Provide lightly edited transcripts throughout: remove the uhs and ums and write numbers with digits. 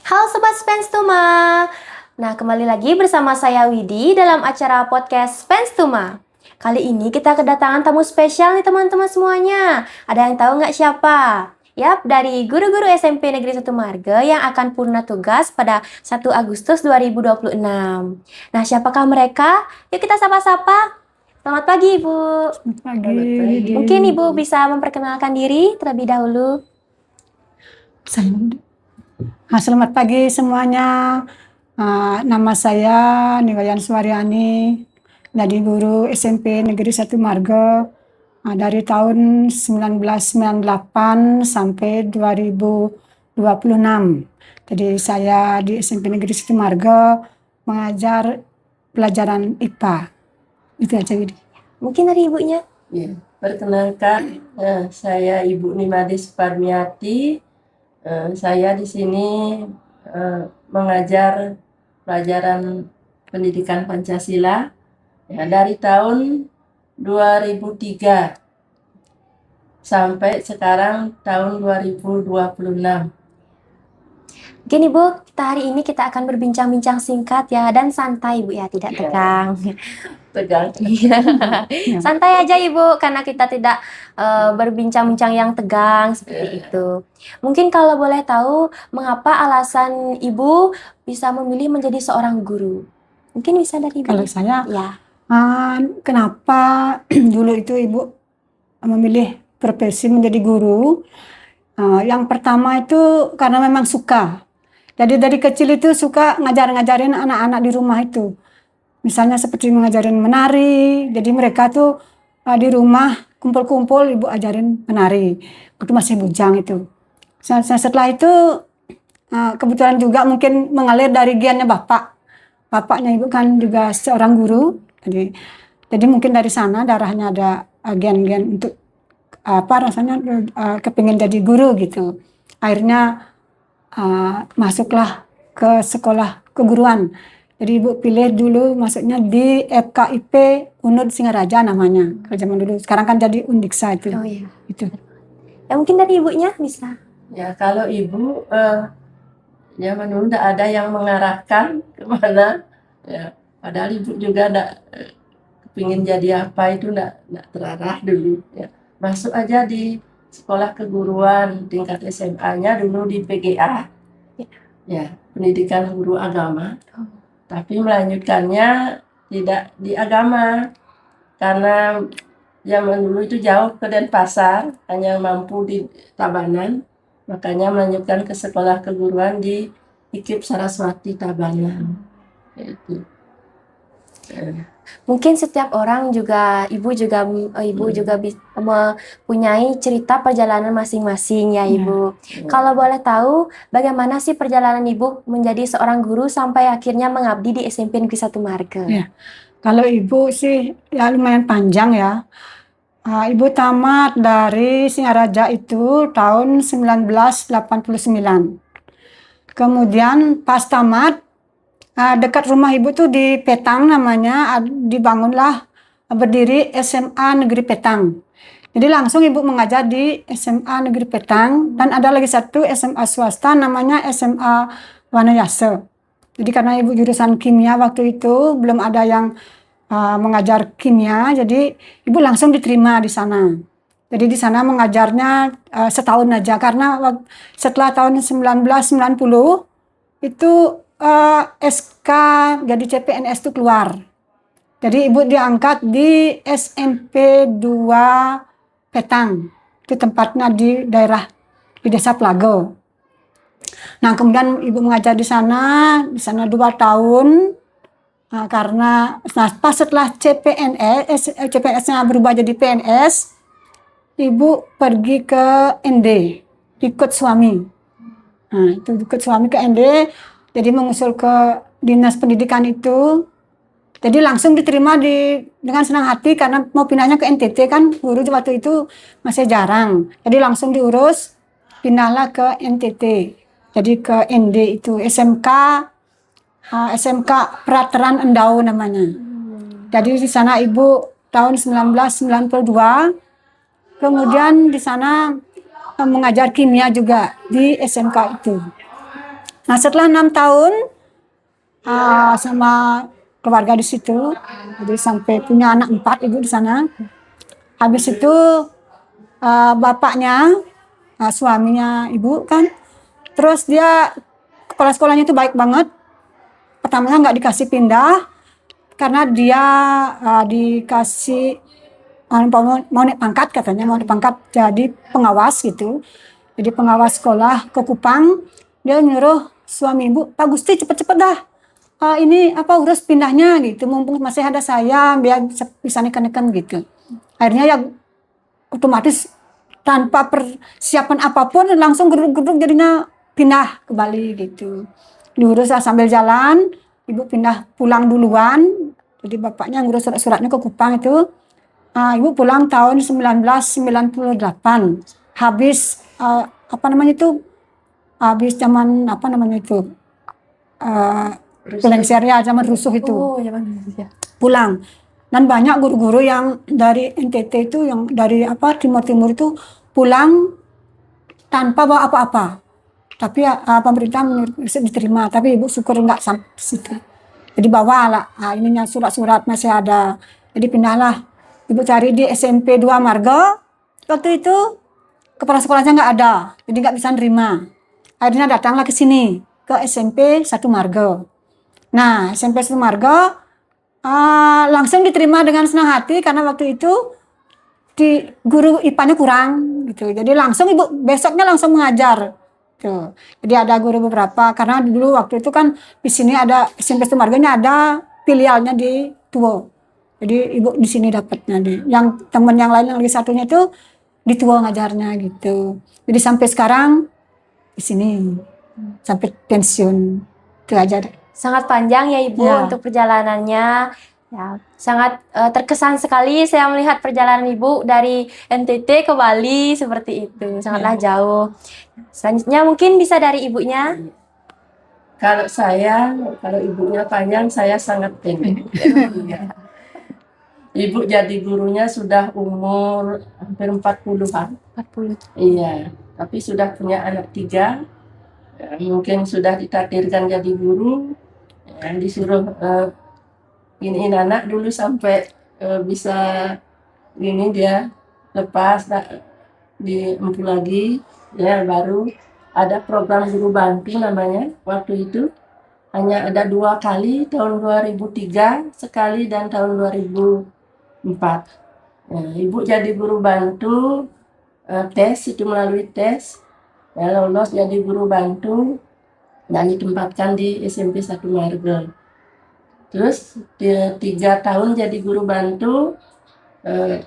Halo Sobat Spenstuma. Nah, kembali lagi bersama saya Widi dalam acara podcast Spenstuma. Kali ini kita kedatangan tamu spesial nih teman-teman semuanya. Ada yang tahu nggak siapa? Yap, dari guru-guru SMP Negeri 1 Marga yang akan purna tugas pada 1 Agustus 2026. Nah, siapakah mereka? Yuk kita sapa-sapa. Selamat pagi, Ibu. Pagi. Mungkin Ibu bisa memperkenalkan diri terlebih dahulu. Selamat pagi semuanya. Nama saya Niwayan Suwaryani, jadi guru SMP Negeri 1 Marga dari tahun 1998 sampai 2026. Jadi saya di SMP Negeri 1 Marga mengajar pelajaran IPA. Itu aja, Widi. Mungkin dari Ibunya. Ya, perkenalkan, saya Ibu Nimades Parmiati. Saya di sini mengajar pelajaran pendidikan Pancasila ya, dari tahun 2003 sampai sekarang tahun 2026. Mungkin Ibu, hari ini kita akan berbincang-bincang singkat ya dan santai Ibu ya, tidak tegang. Tegang. Santai aja Ibu, karena kita tidak berbincang-bincang yang tegang seperti itu. Mungkin kalau boleh tahu, mengapa alasan Ibu bisa memilih menjadi seorang guru? Mungkin bisa dari Ibu. Kalau saya, Ya. kenapa dulu itu Ibu memilih profesi menjadi guru? Yang pertama itu karena memang suka. Jadi dari kecil itu suka ngajarin anak-anak di rumah itu. Misalnya seperti mengajarin menari. Jadi mereka tuh di rumah kumpul-kumpul, Ibu ajarin menari. Waktu masih bujang itu. Setelah itu kebetulan juga mungkin mengalir dari gennya bapak. Bapaknya Ibu kan juga seorang guru. Jadi mungkin dari sana darahnya ada gen-gen untuk rasanya kepingin jadi guru gitu. Akhirnya masuklah ke sekolah keguruan. Jadi Ibu pilih dulu masuknya di FKIP Unud Singaraja namanya. Kalau zaman dulu. Sekarang kan jadi Undiksa itu. Oh iya. Itu. Ya mungkin dari Ibunya bisa. Ya, kalau Ibu zaman dulu tidak ada yang mengarahkan kemana. Ya, padahal Ibu juga tidak kepingin jadi apa itu tidak terarah dulu. Ya. Masuk aja di sekolah keguruan tingkat SMA-nya dulu di PGA. Ya, pendidikan guru agama. Tapi melanjutkannya tidak di agama. Karena zaman dulu itu jauh ke Denpasar, hanya mampu di Tabanan. Makanya melanjutkan ke sekolah keguruan di IKIP Saraswati Tabanan. Itu. Mungkin setiap orang juga Ibu juga mempunyai cerita perjalanan masing-masing ya Ibu. Kalau boleh tahu bagaimana sih perjalanan Ibu menjadi seorang guru sampai akhirnya mengabdi di SMP Negeri 1 Marga? Ya. Kalau Ibu sih ya lumayan panjang ya. Ibu tamat dari Singaraja itu tahun 1989. Kemudian pas tamat dekat rumah Ibu tuh di Petang namanya, dibangunlah berdiri SMA Negeri Petang. Jadi langsung Ibu mengajar di SMA Negeri Petang dan ada lagi satu SMA swasta namanya SMA Wanayasa. Jadi karena Ibu jurusan kimia waktu itu belum ada yang mengajar kimia, jadi Ibu langsung diterima di sana. Jadi di sana mengajarnya setahun aja karena setelah tahun 1990 itu SK jadi CPNS itu keluar. Jadi Ibu diangkat di SMP 2 Petang. Itu tempatnya di daerah di Desa Plago. Nah, kemudian Ibu mengajar di sana 2 tahun. Karena pas setelah CPNS-nya berubah jadi PNS, Ibu pergi ke ND, ikut suami. Nah, itu ikut suami ke ND, jadi mengusul ke dinas pendidikan itu. Jadi langsung diterima dengan senang hati karena mau pindahnya ke NTT kan guru waktu itu masih jarang. Jadi langsung diurus, pindahlah ke NTT. Jadi ke ND itu SMK Prateran Endau namanya. Jadi di sana Ibu tahun 1992. Kemudian di sana mengajar kimia juga di SMK itu. Nah setelah 6 tahun sama keluarga di situ, jadi sampai punya anak 4 ibu di sana. Habis itu bapaknya, suaminya ibu kan, terus dia kepala sekolahnya itu baik banget. Pertamanya nggak dikasih pindah karena dia dikasih mau naik pangkat, katanya mau naik pangkat jadi pengawas gitu. Jadi pengawas sekolah ke Kupang, dia nyuruh suami ibu, Pak Gusti cepet-cepet dah. Ini urus pindahnya gitu, mumpung masih ada saya biar bisa neken-neken gitu. Akhirnya ya otomatis tanpa persiapan apapun langsung geruduk jadinya pindah ke Bali gitu. Diurus sambil jalan, ibu pindah pulang duluan. Jadi bapaknya ngurus surat-suratnya ke Kupang itu. Ibu pulang tahun 1998. Habis habis zaman lengser ya, zaman rusuh itu. Oh, zaman dulu ya. Pulang. Dan banyak guru-guru yang dari NTT itu, yang dari Timur-Timur itu pulang tanpa bawa apa-apa. Tapi pemerintah diterima, tapi ibu syukur enggak sampai situ. Jadi bawalah, ininya surat-surat masih ada. Jadi pindahlah. Ibu cari di SMP 2 Marga. Waktu itu kepala sekolahnya nggak ada, jadi nggak bisa nerima. Akhirnya datanglah ke sini, ke SMP 1 Marga. Nah, SMP 1 Marga langsung diterima dengan senang hati karena waktu itu di guru IPA-nya kurang gitu. Jadi langsung ibu besoknya langsung mengajar. Tuh. Jadi ada guru beberapa karena dulu waktu itu kan di sini ada SMP 1 Marganya ada filialnya di Tuwo. Jadi ibu di sini dapatnya deh. Yang teman yang lain yang lagi satunya itu di Tuwo ngajarnya gitu. Jadi sampai sekarang di sini sampai pensiun itu aja deh. Sangat panjang ya Ibu Ya. untuk perjalanannya. Ya, sangat terkesan sekali saya melihat perjalanan Ibu dari NTT ke Bali seperti itu. Sangatlah jauh. Selanjutnya mungkin bisa dari ibunya. Kalau ibunya panjang, saya sangat pendek. Iya. Ibu jadi gurunya sudah umur hampir 40-an. 40. Iya, tapi sudah punya anak 3. Mungkin sudah ditakdirkan jadi guru. Disuruh iniin anak dulu sampai bisa gini, dia lepas di empu lagi, ya baru ada program guru bantu namanya. Waktu itu hanya ada 2 kali, tahun 2003 sekali dan tahun 2004. Ibu jadi guru bantu, tes itu melalui tes, lolos jadi guru bantu dan ditempatkan di SMP 1 Marga. Terus 3 tahun jadi guru bantu,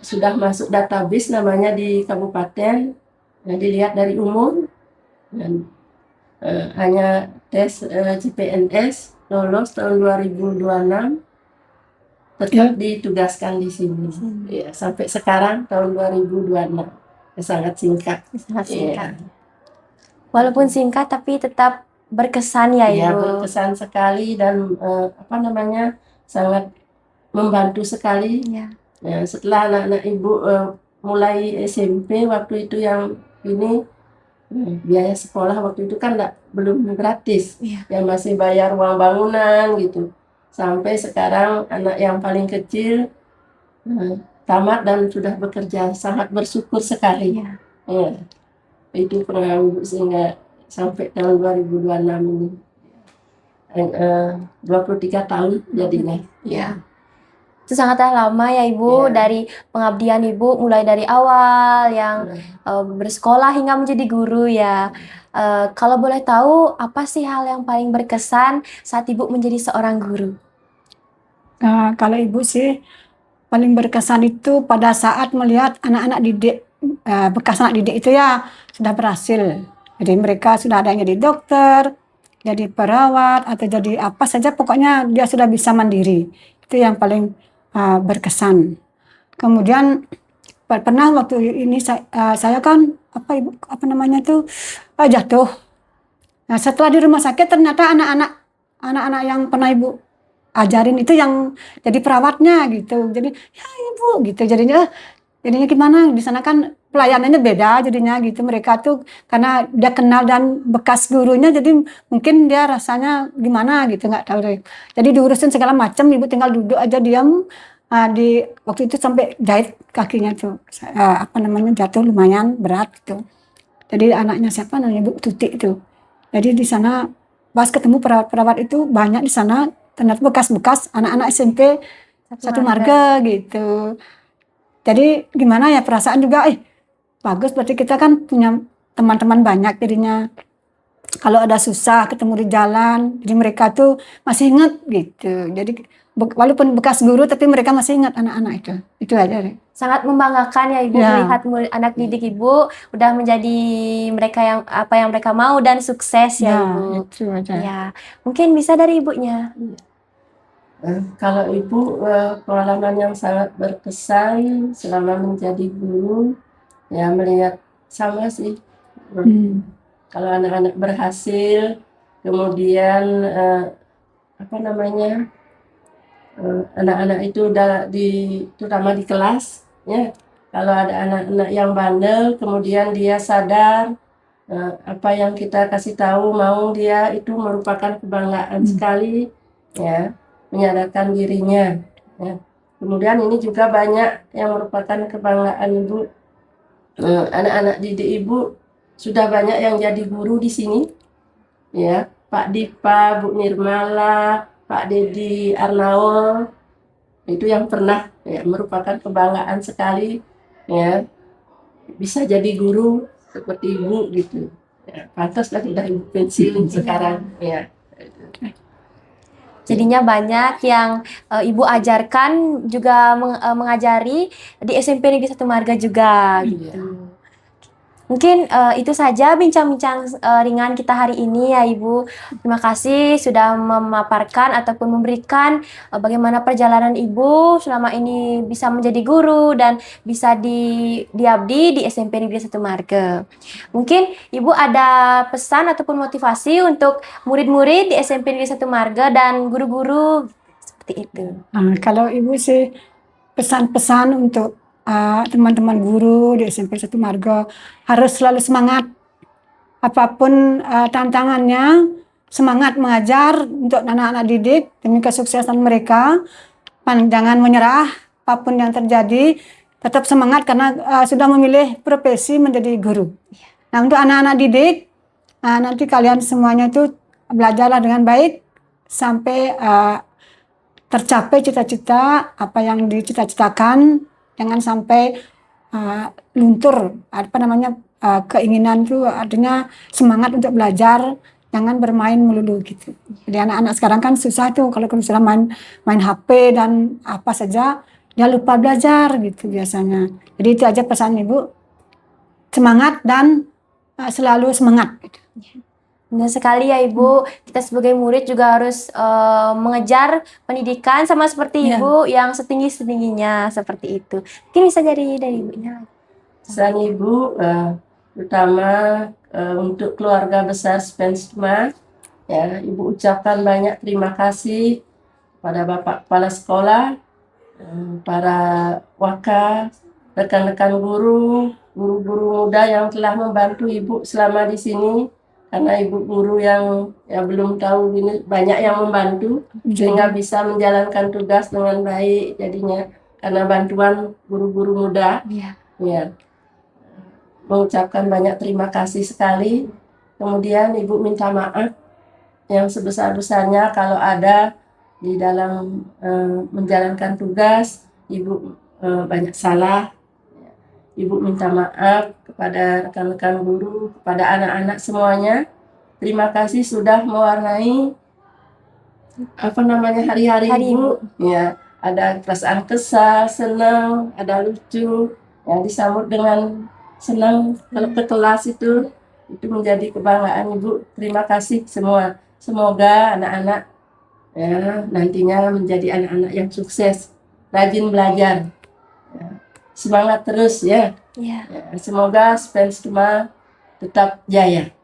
sudah masuk database namanya di kabupaten. Dilihat dari umur dan hanya tes CPNS, lolos tahun 2026, tetap ditugaskan di sini. Ya, sampai sekarang tahun 2026. Sangat singkat. Sangat singkat. Walaupun singkat tapi tetap berkesan ya Iya, Ibu. berkesan sekali dan sangat membantu sekali. Ya. Setelah anak-anak ibu mulai SMP waktu itu yang ini biaya sekolah waktu itu kan belum gratis, Iya. ya masih bayar uang bangunan gitu. Sampai sekarang anak yang paling kecil tamat dan sudah bekerja, sangat bersyukur sekali. Iya. Ya, itu program ibu sehingga sampai tahun 2026 ini 23 tahun jadinya. Ya. Itu sangatlah lama ya Ibu, Iya. dari pengabdian Ibu mulai dari awal yang bersekolah hingga menjadi guru ya. Kalau boleh tahu apa sih hal yang paling berkesan saat Ibu menjadi seorang guru? Kalau ibu sih paling berkesan itu pada saat melihat anak-anak didik, bekas anak didik itu ya sudah berhasil. Jadi mereka sudah ada yang jadi dokter, jadi perawat, atau jadi apa saja, pokoknya dia sudah bisa mandiri. Itu yang paling berkesan. Kemudian pernah waktu ini saya kan jatuh. Nah, setelah di rumah sakit ternyata anak-anak yang pernah ibu ajarin itu yang jadi perawatnya gitu. Jadi ya ibu gitu, jadinya gimana di sana kan pelayanannya beda jadinya gitu. Mereka tuh karena dia kenal dan bekas gurunya, jadi mungkin dia rasanya gimana gitu, nggak tahu deh. Jadi diurusin segala macam, ibu tinggal duduk aja diam. Di waktu itu sampai jahit kakinya tuh, apa namanya, jatuh lumayan berat gitu. Jadi anaknya siapa namanya, Bu Tuti itu. Jadi di sana pas ketemu perawat-perawat itu banyak di sana, ternyata bekas-bekas anak-anak SMP satu marga gitu. Jadi gimana ya, perasaan juga, bagus berarti kita kan punya teman-teman banyak jadinya. Kalau ada susah ketemu di jalan, jadi mereka tuh masih ingat gitu. Jadi walaupun bekas guru tapi mereka masih ingat anak-anak itu. Itu aja deh. Sangat membanggakan ya Ibu Ya. melihat anak didik Ibu udah menjadi mereka yang apa yang mereka mau dan sukses ya Ya, Ibu. itu aja. Ya, mungkin bisa dari ibunya. Kalau ibu pengalaman yang sangat berkesan selama menjadi guru, ya melihat sama sih. Kalau anak-anak berhasil, kemudian apa namanya, anak-anak itu terutama di kelas, ya. Kalau ada anak-anak yang bandel, kemudian dia sadar apa yang kita kasih tahu mau dia, itu merupakan kebanggaan sekali, ya, menyadarkan dirinya. Ya. Kemudian ini juga banyak yang merupakan kebanggaan ibu. Anak-anak didik ibu sudah banyak yang jadi guru di sini, ya. Pak Dipa, Bu Nirmala, Pak Dedi Arnaul, itu yang pernah, ya, merupakan kebanggaan sekali, ya, bisa jadi guru seperti ibu gitu. Ya, pantas lah sudah ibu pensiun sekarang, ya. Jadinya banyak yang Ibu ajarkan juga mengajari di SMP Negeri 1 Marga juga gitu. Mungkin itu saja bincang-bincang ringan kita hari ini ya Ibu. Terima kasih sudah memaparkan ataupun memberikan bagaimana perjalanan Ibu selama ini bisa menjadi guru dan bisa diabdi di SMP Negeri 1 Marga. Mungkin Ibu ada pesan ataupun motivasi untuk murid-murid di SMP Negeri 1 Marga dan guru-guru seperti itu. Kalau ibu sih pesan-pesan untuk teman-teman guru di SMP 1 Marga, harus selalu semangat. Apapun tantangannya, semangat mengajar untuk anak-anak didik demi kesuksesan mereka. Jangan menyerah, apapun yang terjadi, tetap semangat karena sudah memilih profesi menjadi guru. Nah, untuk anak-anak didik, nanti kalian semuanya itu belajarlah dengan baik sampai tercapai cita-cita apa yang dicita-citakan. Jangan sampai luntur, apa namanya, keinginan itu artinya semangat untuk belajar, jangan bermain melulu gitu. Jadi anak-anak sekarang kan susah tuh kalau misalnya main HP dan apa saja, dia lupa belajar gitu biasanya. Jadi itu aja pesan ibu, semangat dan selalu semangat gitu. Benar sekali ya Ibu, kita sebagai murid juga harus mengejar pendidikan sama seperti Ibu yang setinggi-setingginya seperti itu. Mungkin bisa dari Ibunya. Pesan ibu terutama untuk keluarga besar Spenstuma, ya, ibu ucapkan banyak terima kasih pada Bapak Kepala Sekolah, para waka, rekan-rekan guru, guru-guru muda yang telah membantu ibu selama di sini. Karena ibu guru yang belum tahu ini banyak yang membantu sehingga bisa menjalankan tugas dengan baik jadinya karena bantuan guru-guru muda. Ya. Mengucapkan banyak terima kasih sekali. Kemudian ibu minta maaf yang sebesar-besarnya kalau ada di dalam menjalankan tugas ibu banyak salah. Ibu minta maaf kepada rekan-rekan guru, kepada anak-anak semuanya. Terima kasih sudah mewarnai hari-hari ibu. Ya, ada perasaan kesal, senang, ada lucu, ya, disambut dengan senang. Kalau ke kelas itu menjadi kebanggaan ibu. Terima kasih semua. Semoga anak-anak ya nantinya menjadi anak-anak yang sukses, rajin belajar. Ya. Semangat terus ya. Ya, semoga Spenstuma tetap jaya.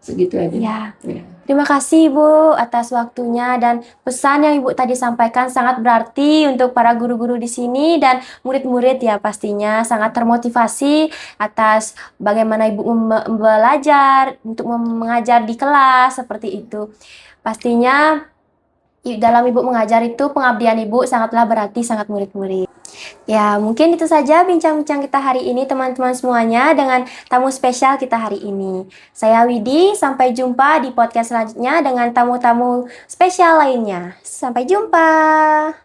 Segitu aja. Ya. Ya. Terima kasih Ibu atas waktunya dan pesan yang Ibu tadi sampaikan sangat berarti untuk para guru-guru di sini dan murid-murid ya pastinya sangat termotivasi atas bagaimana Ibu belajar untuk mengajar di kelas seperti itu. Pastinya dalam Ibu mengajar itu pengabdian Ibu sangatlah berarti sangat murid-murid. Ya, mungkin itu saja bincang-bincang kita hari ini teman-teman semuanya dengan tamu spesial kita hari ini. Saya Widi, sampai jumpa di podcast selanjutnya dengan tamu-tamu spesial lainnya. Sampai jumpa.